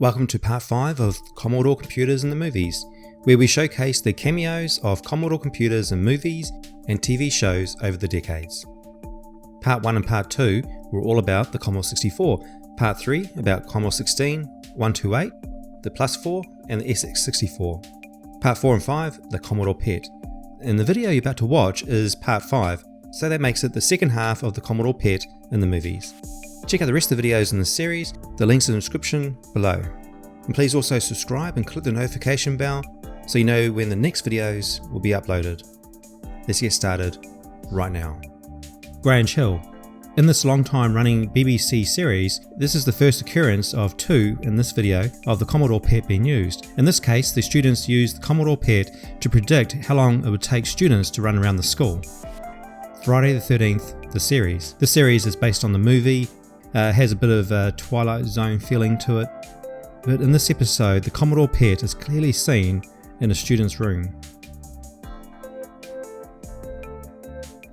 Welcome to part 5 of Commodore Computers in the Movies, where we showcase the cameos of Commodore computers in movies and TV shows over the decades. Part 1 and Part 2 were all about the Commodore 64, Part 3 about Commodore 16, 128, the Plus 4 and the SX64. Part 4 and 5, the Commodore PET. And the video you're about to watch is Part 5, so that makes it the second half of the Commodore PET in the movies. Check out the rest of the videos in the series, the links in the description below. And please also subscribe and click the notification bell so you know when the next videos will be uploaded. Let's get started right now. Grange Hill. In this long time running BBC series, this is the first occurrence of 2 in this video of the Commodore PET being used. In this case, the students used the Commodore PET to predict how long it would take students to run around the school. Friday the 13th, the series. This series is based on the movie. Has a bit of a Twilight Zone feeling to it, but in this episode the Commodore PET is clearly seen in a student's room.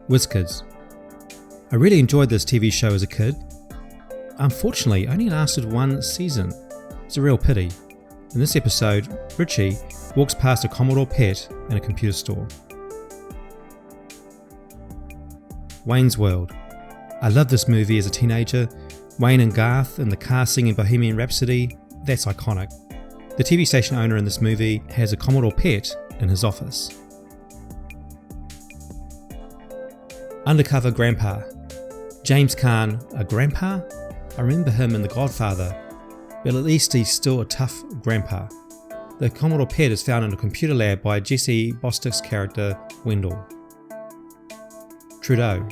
WizKids. I really enjoyed this TV show as a kid. Unfortunately, it only lasted one season. It's a real pity. In this episode, Richie walks past a Commodore PET in a computer store. Wayne's World. I loved this movie as a teenager. Wayne and Garth in the car singing Bohemian Rhapsody, that's iconic. The TV station owner in this movie has a Commodore PET in his office. Undercover Grandpa. James Caan, a grandpa? I remember him in The Godfather, but at least he's still a tough grandpa. The Commodore PET is found in a computer lab by Jesse Bostick's character, Wendell. Trudeau.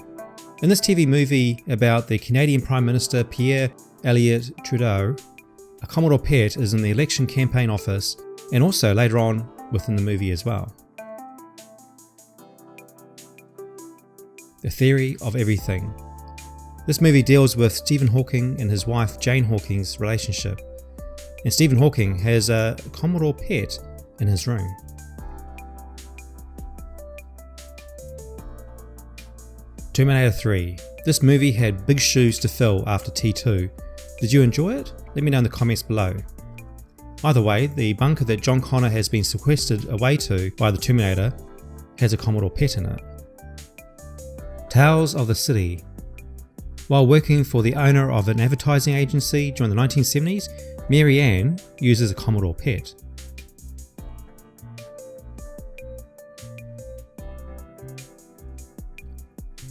In this TV movie about the Canadian Prime Minister Pierre Elliott Trudeau, a Commodore PET is in the election campaign office and also later on within the movie as well. The Theory of Everything. This movie deals with Stephen Hawking and his wife Jane Hawking's relationship, and Stephen Hawking has a Commodore PET in his room. Terminator 3. This movie had big shoes to fill after T2. Did you enjoy it? Let me know in the comments below. Either way, the bunker that John Connor has been sequestered away to by the Terminator has a Commodore PET in it. Tales of the City. While working for the owner of an advertising agency during the 1970s, Mary Ann uses a Commodore PET.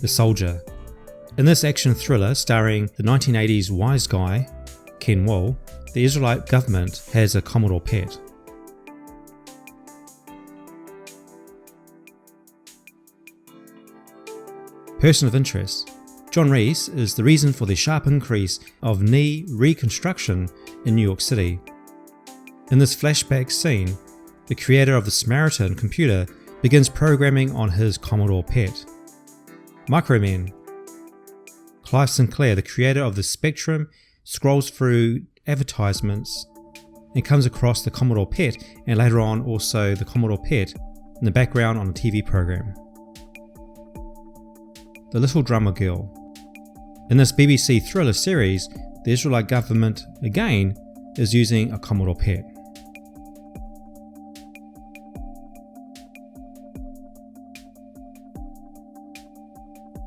The Soldier. In this action thriller starring the 1980s wise guy, Ken Wall, the Israelite government has a Commodore PET. Person of Interest. John Reese is the reason for the sharp increase of knee reconstruction in New York City. In this flashback scene, the creator of the Samaritan computer begins programming on his Commodore PET. Micromen. Clive Sinclair, the creator of the Spectrum, scrolls through advertisements and comes across the Commodore PET and later on also the Commodore PET in the background on a TV program. The Little Drummer Girl. In this BBC thriller series, the Israelite government again is using a Commodore PET.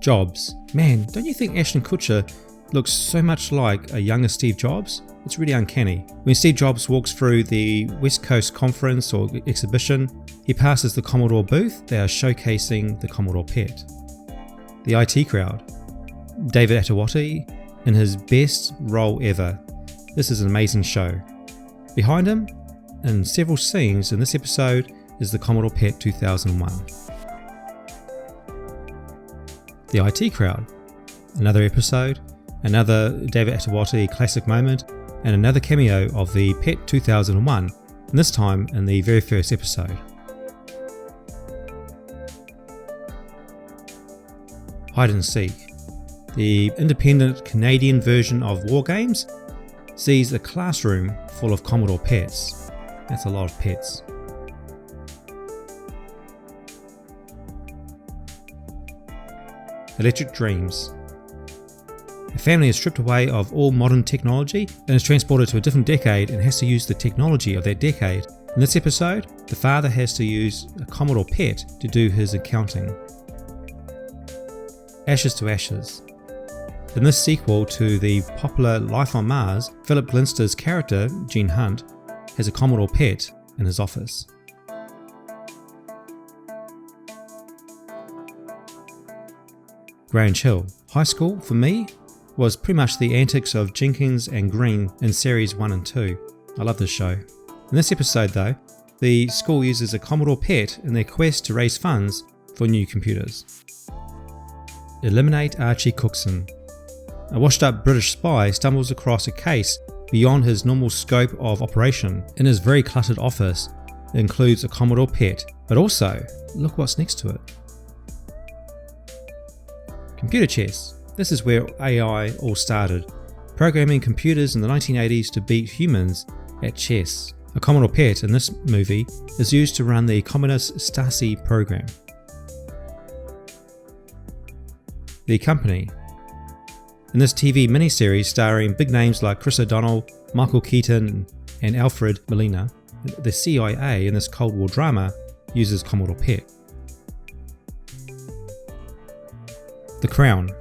Jobs. Man, don't you think Ashton Kutcher looks so much like a younger Steve Jobs? It's really uncanny. When Steve Jobs walks through the West Coast conference or exhibition, he passes the Commodore booth. They are showcasing the Commodore PET. The IT Crowd. David Atawati in his best role ever. This is an amazing show. Behind him, in several scenes in this episode, is the Commodore PET 2001. The IT Crowd. Another episode, another David Atawati classic moment, and another cameo of the PET 2001, and this time in the very first episode. Hide and Seek. The independent Canadian version of War Games sees a classroom full of Commodore PETs. That's a lot of PETs. Electric Dreams. A family is stripped away of all modern technology and is transported to a different decade and has to use the technology of that decade. In this episode, the father has to use a Commodore PET to do his accounting. Ashes to Ashes. In this sequel to the popular Life on Mars, Philip Glinster's character, Gene Hunt, has a Commodore PET in his office. Grange Hill. High school, for me, was pretty much the antics of Jenkins and Green in series 1 and 2. I love this show. In this episode though, the school uses a Commodore PET in their quest to raise funds for new computers. Eliminate Archie Cookson. A washed-up British spy stumbles across a case beyond his normal scope of operation. In his very cluttered office, it includes a Commodore PET, but also, look what's next to it. Computer chess. This is where AI all started, programming computers in the 1980s to beat humans at chess. A Commodore PET in this movie is used to run the Communist Stasi program. The Company. In this TV miniseries starring big names like Chris O'Donnell, Michael Keaton and Alfred Molina, the CIA in this Cold War drama uses Commodore PET. The Crown.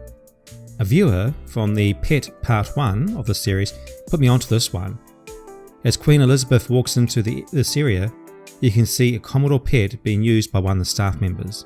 A viewer from the PET Part 1 of the series put me onto this one. As Queen Elizabeth walks into this area, you can see a Commodore PET being used by one of the staff members.